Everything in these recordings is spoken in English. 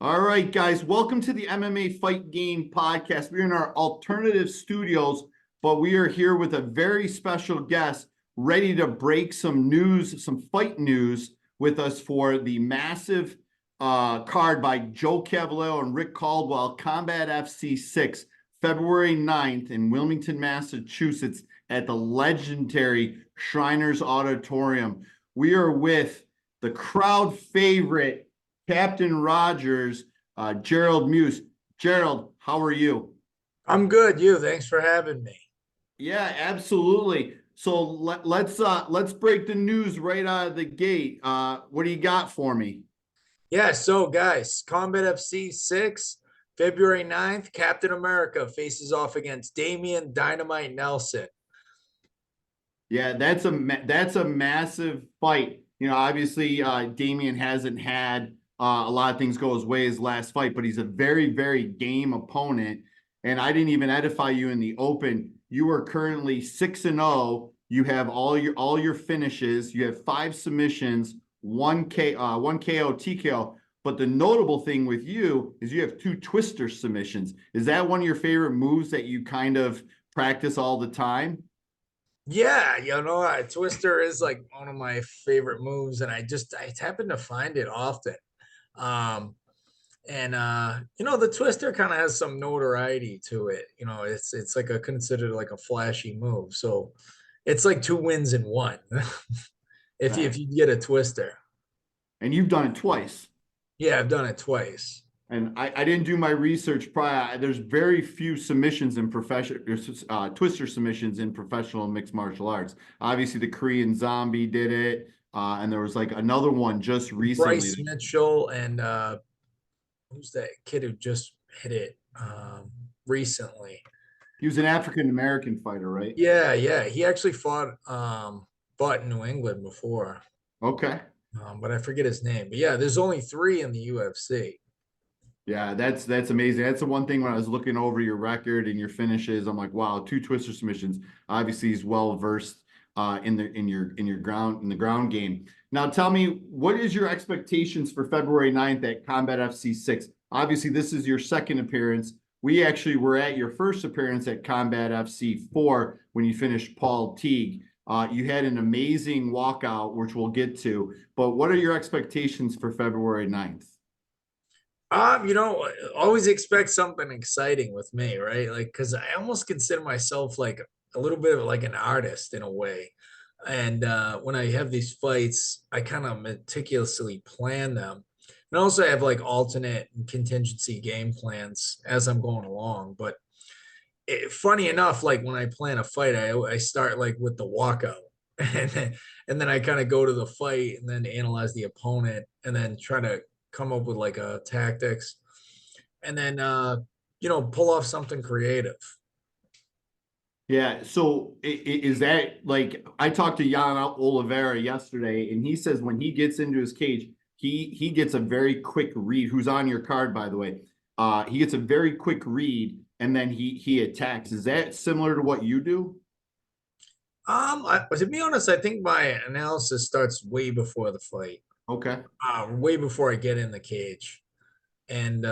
All right, guys, welcome to the MMA Fight Game Podcast. We're in our alternative studios, but we are here with a very special guest ready to break some news, some fight news with us for the massive card by Joe Cavallero and Rick Caldwell, Combat FC 6, February 9th in Wilmington, Massachusetts at the legendary Shriners Auditorium. We are with the crowd favorite, Captain Rogers, Gerald Meuse. Gerald, how are you? I'm good. Thanks for having me. Yeah, absolutely. So let's break the news right out of the gate. What do you got for me? Yeah, so guys, Combat FC 6, February 9th, Captain America faces off against Damian Dynamite Nelson. Yeah, that's a massive fight. You know, obviously, Damian hasn't had a lot of things go his way his last fight, but he's a very, very game opponent. And I didn't even edify you in the open. You are currently 6-0. You have all your finishes. You have 5 submissions, one KO, TKO. But the notable thing with you is you have 2 twister submissions. Is that one of your favorite moves that you kind of practice all the time? Yeah, Twister is like one of my favorite moves, and I happen to find it often. Um, and the Twister kind of has some notoriety to it. It's like a considered like a flashy move. So it's like 2 wins in one if Right. you get a Twister. And you've done it twice. Yeah, I've done it twice. And I didn't do my research prior. There's very few submissions in professional twister submissions in professional mixed martial arts. Obviously, the Korean Zombie did it, and there was like another one just recently. Bryce Mitchell and who's that kid who just hit it recently? He was an African American fighter, right? Yeah. He actually fought in New England before. Okay. But I forget his name. But yeah, there's only 3 in the UFC. Yeah, that's amazing. That's the one thing when I was looking over your record and your finishes, I'm like, wow, 2 twister submissions. Obviously, he's well versed in the ground game. Now, tell me, what is your expectations for February 9th at Combat FC 6? Obviously, this is your second appearance. We actually were at your first appearance at Combat FC 4 when you finished Paul Teague. You had an amazing walkout, which we'll get to. But what are your expectations for February 9th? Always expect something exciting with me, right? Like, because I almost consider myself like a little bit of like an artist in a way. And when I have these fights, I kind of meticulously plan them. And also I have like alternate and contingency game plans as I'm going along. But funny enough, like when I plan a fight, I start like with the walkout. And then I kind of go to the fight and then analyze the opponent and then try to come up with like a tactics and then pull off something creative. Yeah, so is that like I talked to Jan Oliveira yesterday, and he says when he gets into his cage, he gets a very quick read. Who's on your card, by the way? He gets a very quick read, and then he attacks. Is that similar to what you do? To be honest, I think my analysis starts way before the fight, Okay. way before I get in the cage. And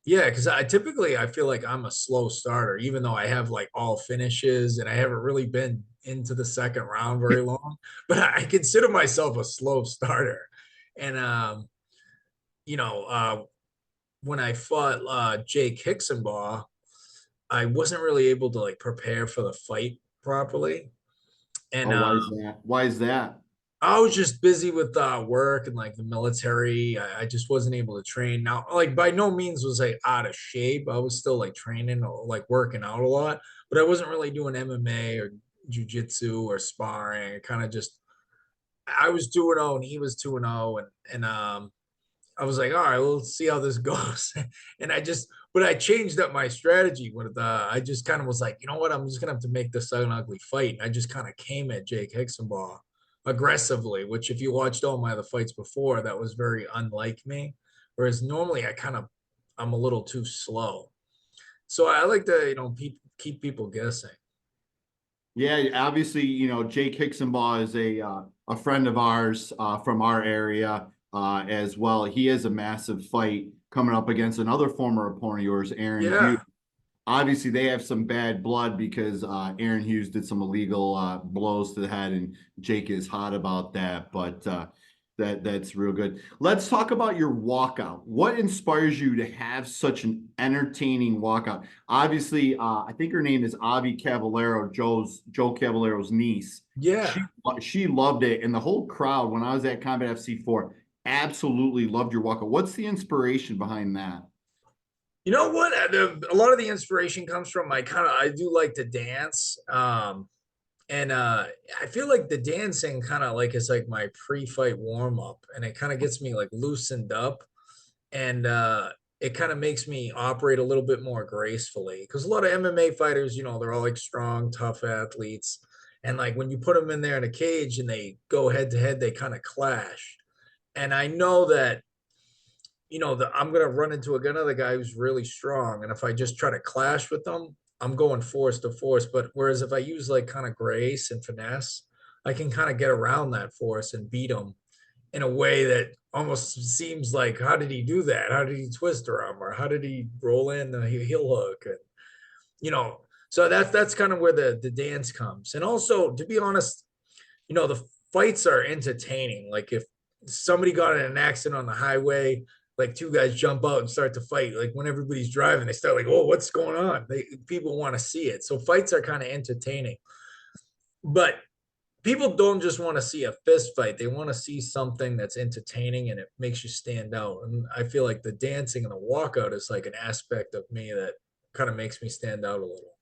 yeah, because I feel like I'm a slow starter, even though I have like all finishes and I haven't really been into the second round very long. But I consider myself a slow starter. And you know, uh, when I fought Jake Hicksenbaugh, I wasn't really able to like prepare for the fight properly. And Oh, why is that? Why is that? I was just busy with work and like the military. I just wasn't able to train. Now, like by no means was I out of shape. I was still like training, or, like working out a lot, but I wasn't really doing MMA or jiu-jitsu or sparring. I kind of just I was 2-0 and he was 2-0 and I was like, all right, well, let's see how this goes. And but I changed up my strategy with I just kind of was like, you know what, I'm just gonna have to make this an ugly fight. And I just kind of came at Jake Hicksenbaugh aggressively, which if you watched all my other fights before, that was very unlike me. Whereas normally I'm a little too slow. So I like to, keep people guessing. Yeah, obviously, Jake Hicksenbaugh is a friend of ours from our area. as well. He has a massive fight coming up against another former opponent of yours, Aaron Hughes. Yeah. Obviously, they have some bad blood because Aaron Hughes did some illegal blows to the head, and Jake is hot about that. But that's real good. Let's talk about your walkout. What inspires you to have such an entertaining walkout? Obviously, I think her name is Avi Cavallero, Joe Cavallero's niece. Yeah. She loved it, and the whole crowd when I was at Combat FC4 absolutely loved your walkout. What's the inspiration behind that? You know what? A lot of the inspiration comes from I do like to dance. And I feel like the dancing kind of like is like my pre-fight warm-up, and it kind of gets me like loosened up, and it kind of makes me operate a little bit more gracefully, because a lot of MMA fighters, they're all like strong, tough athletes, and like when you put them in there in a cage and they go head to head, they kind of clash. And I know that that I'm gonna run into another guy who's really strong, and if I just try to clash with them, I'm going force to force. But whereas if I use like kind of grace and finesse, I can kind of get around that force and beat them in a way that almost seems like, how did he do that? How did he twist her arm, or how did he roll in the heel hook? And so that's kind of where the dance comes. And also, to be honest, the fights are entertaining. Like if somebody got in an accident on the highway, like two guys jump out and start to fight. Like when everybody's driving, they start like, "Oh, what's going on?" People want to see it. So fights are kind of entertaining. But people don't just want to see a fist fight. They want to see something that's entertaining and it makes you stand out. And I feel like the dancing and the walkout is like an aspect of me that kind of makes me stand out a little.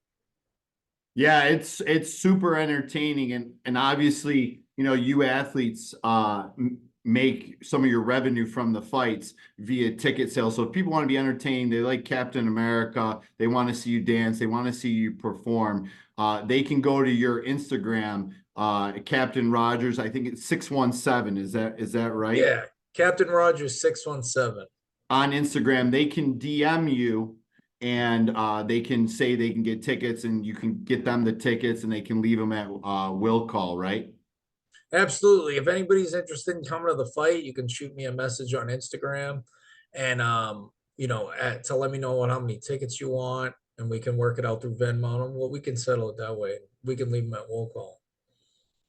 Yeah, it's super entertaining, and obviously, you athletes make some of your revenue from the fights via ticket sales. So if people want to be entertained, they like Captain America, they want to see you dance, they want to see you perform. They can go to your Instagram, Captain Rogers. I think it's 617. Is that right? Yeah, Captain Rogers 617. On Instagram, they can DM you and they can say they can get tickets and you can get them the tickets and they can leave them at will call, right? Absolutely. If anybody's interested in coming to the fight, you can shoot me a message on Instagram, and to let me know how many tickets you want, and we can work it out through Venmo, and we can settle it that way. We can leave them at will call.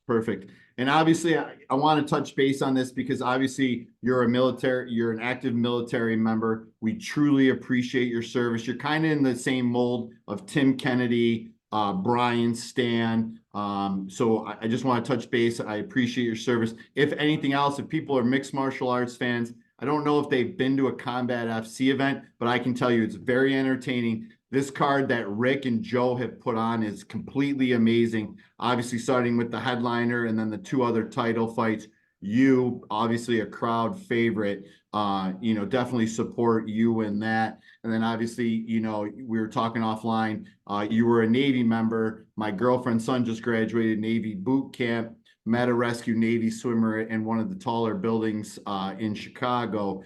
Perfect. And obviously, I want to touch base on this because obviously you're you're an active military member. We truly appreciate your service. You're kind of in the same mold of Tim Kennedy, Brian Stan. So I just want to touch base. I appreciate your service. If anything else, if people are mixed martial arts fans, I don't know if they've been to a Combat FC event, but I can tell you it's very entertaining. This card that Rick and Joe have put on is completely amazing. Obviously, starting with the headliner and then the two other title fights. You, obviously, a crowd favorite. Definitely support you in that. And then obviously, we were talking offline. You were a Navy member. My girlfriend's son just graduated Navy boot camp. Met a rescue Navy swimmer in one of the taller buildings in Chicago.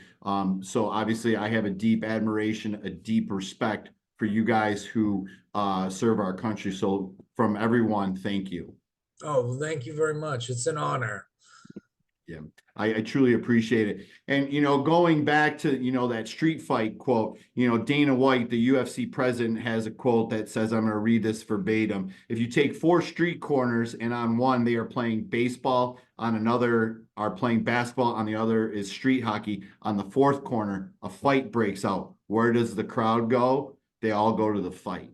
So obviously, I have a deep admiration, a deep respect for you guys who serve our country. So from everyone, thank you. Oh, thank you very much. It's an honor. Yeah, I truly appreciate it. And, going back to, that street fight quote, Dana White, the UFC president, has a quote that says, I'm going to read this verbatim. If you take four street corners and on one, they are playing baseball, on another are playing basketball, on the other is street hockey. On the fourth corner, a fight breaks out. Where does the crowd go? They all go to the fight.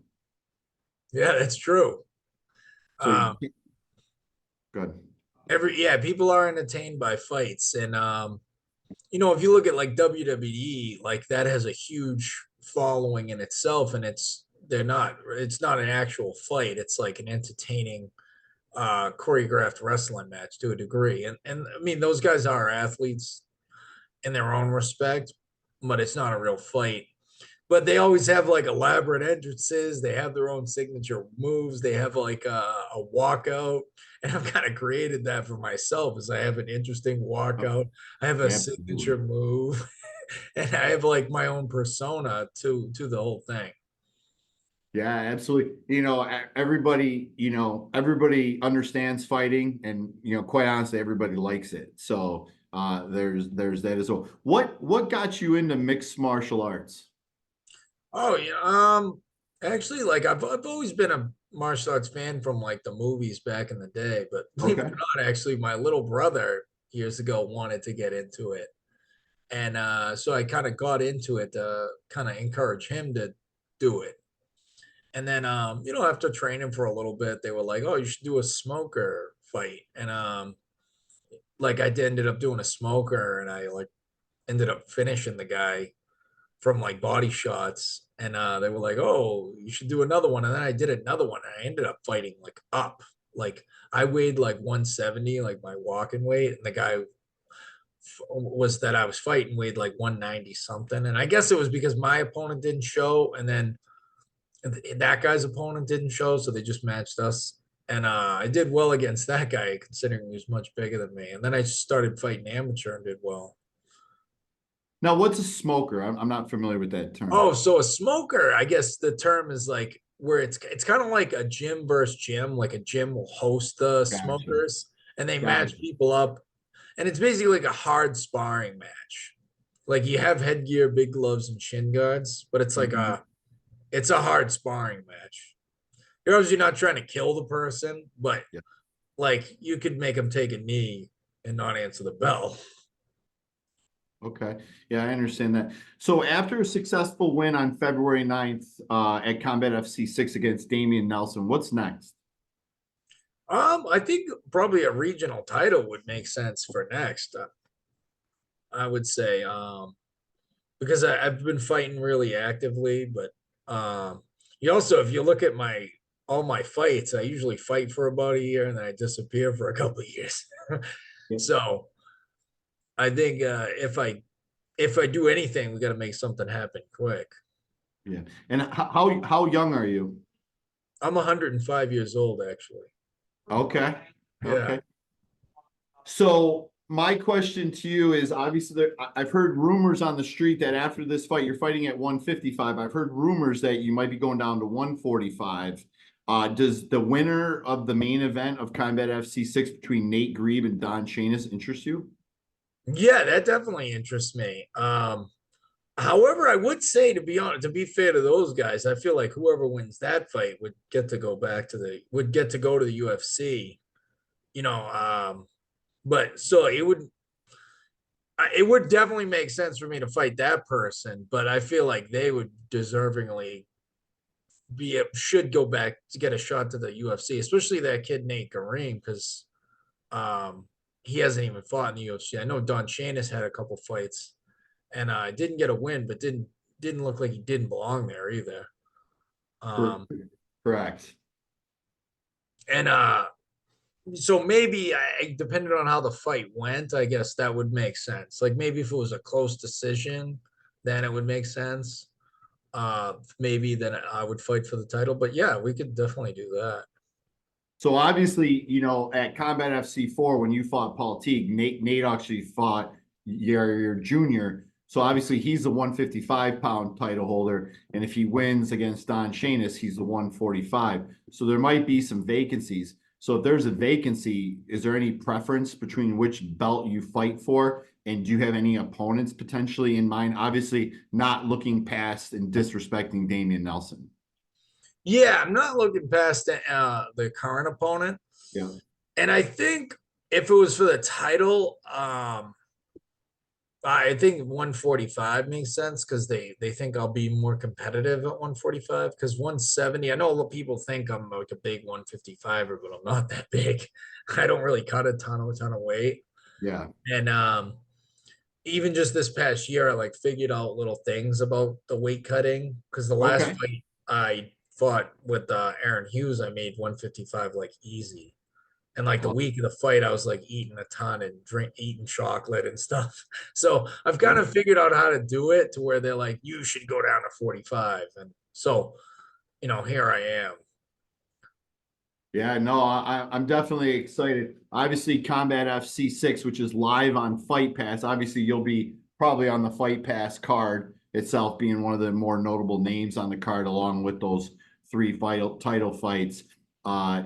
Yeah, that's true. So you Um, good. People are entertained by fights, and if you look at like WWE, like that has a huge following in itself, and it's not an actual fight. It's like an entertaining choreographed wrestling match to a degree. And I mean those guys are athletes in their own respect, but it's not a real fight. But they always have like elaborate entrances. They have their own signature moves. They have like a walkout, and I've kind of created that for myself. As I have an interesting walkout, I have a Absolutely. signature move, and I have like my own persona to the whole thing. Yeah, absolutely. Everybody understands fighting and, quite honestly, everybody likes it. So, There's that as well. What got you into mixed martial arts? Oh yeah. Actually, like I've always been a martial arts fan from like the movies back in the day, but believe it Okay. or not, actually, my little brother years ago wanted to get into it. And so I kind of got into it to kind of encourage him to do it. And then after training for a little bit, they were like, "Oh, you should do a smoker fight." And like ended up doing a smoker, and I like ended up finishing the guy from like body shots. And they were like, "Oh, you should do another one." And then I did another one, and I ended up fighting like up. Like I weighed like 170, like my walking weight, and the guy was that I was fighting weighed like 190 something. And I guess it was because my opponent didn't show, and then that guy's opponent didn't show, so they just matched us. And I did well against that guy, considering he was much bigger than me. And then I started fighting amateur and did well. Now, what's a smoker? I'm not familiar with that term. Oh, so a smoker, I guess the term is like where it's kind of like a gym versus gym. Like a gym will host the Gotcha. smokers and they match Gotcha. people up. And it's basically like a hard sparring match. Like you have headgear, big gloves, and shin guards, but it's like Mhm. it's a hard sparring match. You're obviously not trying to kill the person, but Yeah. like you could make them take a knee and not answer the bell. Okay. Yeah, I understand that. So after a successful win on February 9th at Combat FC 6 against Damian Nelson, what's next? I think probably a regional title would make sense for next. I would say, because I've been fighting really actively, but you also, if you look at my all my fights, I usually fight for about a year and then I disappear for a couple of years. Yeah. So I think if I do anything, we got to make something happen quick. Yeah. And how young are you? I'm 105 years old, actually. Okay. Yeah. Okay. So my question to you is obviously I've heard rumors on the street that after this fight, you're fighting at 155. I've heard rumors that you might be going down to 145. Does the winner of the main event of Combat FC 6 between Nate Grebe and Don Chanis interest you? Yeah, that definitely interests me. However, I would say to be honest, to be fair to those guys, I feel like whoever wins that fight would get to go back to the would get to go to the UFC. You know, but so it would definitely make sense for me to fight that person, but I feel like they would deservingly should go back to get a shot to the UFC, especially that kid Nate Kareem, because um he hasn't even fought in the UFC. I know Don Chanis had a couple fights and didn't get a win, but didn't look like he didn't belong there either. Cor- Um, Correct. and so maybe depending on how the fight went, I guess that would make sense. Like maybe if it was a close decision, then it would make sense. Maybe then I would fight for the title. But yeah, we could definitely do that. So obviously, at Combat FC 4, when you fought Paul Teague, Nate actually fought your junior. So obviously he's the 155-pound title holder. And if he wins against Don Chanis, he's the 145. So there might be some vacancies. So if there's a vacancy, is there any preference between which belt you fight for? And do you have any opponents potentially in mind? Obviously, not looking past and disrespecting Damian Nelson. Yeah, I'm not looking past the current opponent. Yeah. And I think if it was for the title, I think 145 makes sense because they think I'll be more competitive at 145 because 170, I know a lot of people think I'm like a big 155er, but I'm not that big. I don't really cut a ton of weight. Yeah. And even just this past year, I like figured out little things about the weight cutting because the last Okay. fight I fought with Aaron Hughes, I made 155 like easy. And like the week of the fight, I was like eating a ton and eating chocolate and stuff. So I've kind of figured out how to do it to where they're like, you should go down to 45. And so, here I am. Yeah, no, I'm definitely excited. Obviously, Combat FC 6, which is live on Fight Pass. Obviously, you'll be probably on the Fight Pass card itself, being one of the more notable names on the card, along with those three title fights.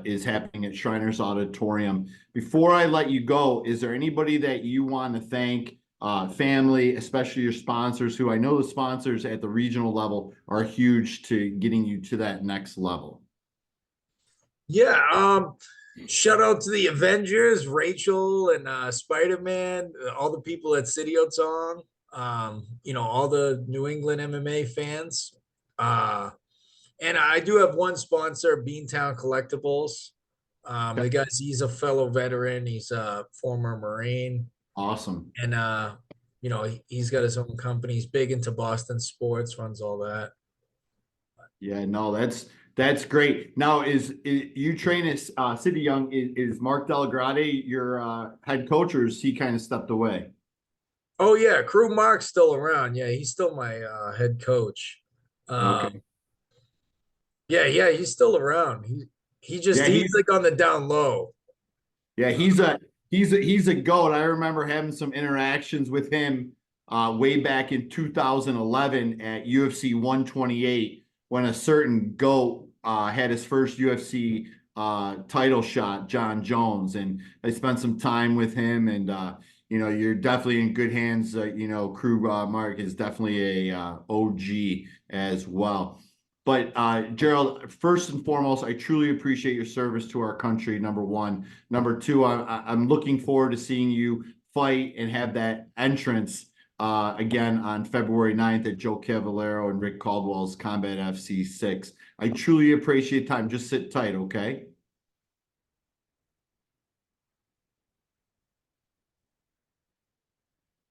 is happening at Shriners Auditorium. Before I let you go, is there anybody that you want to thank, family, especially your sponsors, who I know the sponsors at the regional level are huge to getting you to that next level? Yeah, shout out to the Avengers, Rachel and Spider-Man, all the people at City Otong, all the New England MMA fans. And I do have one sponsor, Beantown Collectibles. The guy, he's a fellow veteran, he's a former Marine, Awesome. and he's got his own company. He's big into Boston sports, runs all that. Yeah, no, that's great. Now, is you train at City Young? Is Mark Delagrade your head coach, or is he kind of stepped away? Oh yeah, Crew Mark's still around. Yeah, he's still my head coach. Okay. Yeah, he's still around. Yeah, He's like on the down low. yeah, he's a goat. I remember having some interactions with him way back in 2011 at UFC 128 when a certain goat had his first UFC title shot, jonjones, and I spent some time with him. And you're definitely in good hands. Crew Mark is definitely a OG as well. But Gerald, first and foremost, I truly appreciate your service to our country. Number one. Number two, I'm looking forward to seeing you fight and have that entrance again on February 9th at Joe Cavallero and Rick Caldwell's Combat FC 6. I truly appreciate time. Just sit tight, okay?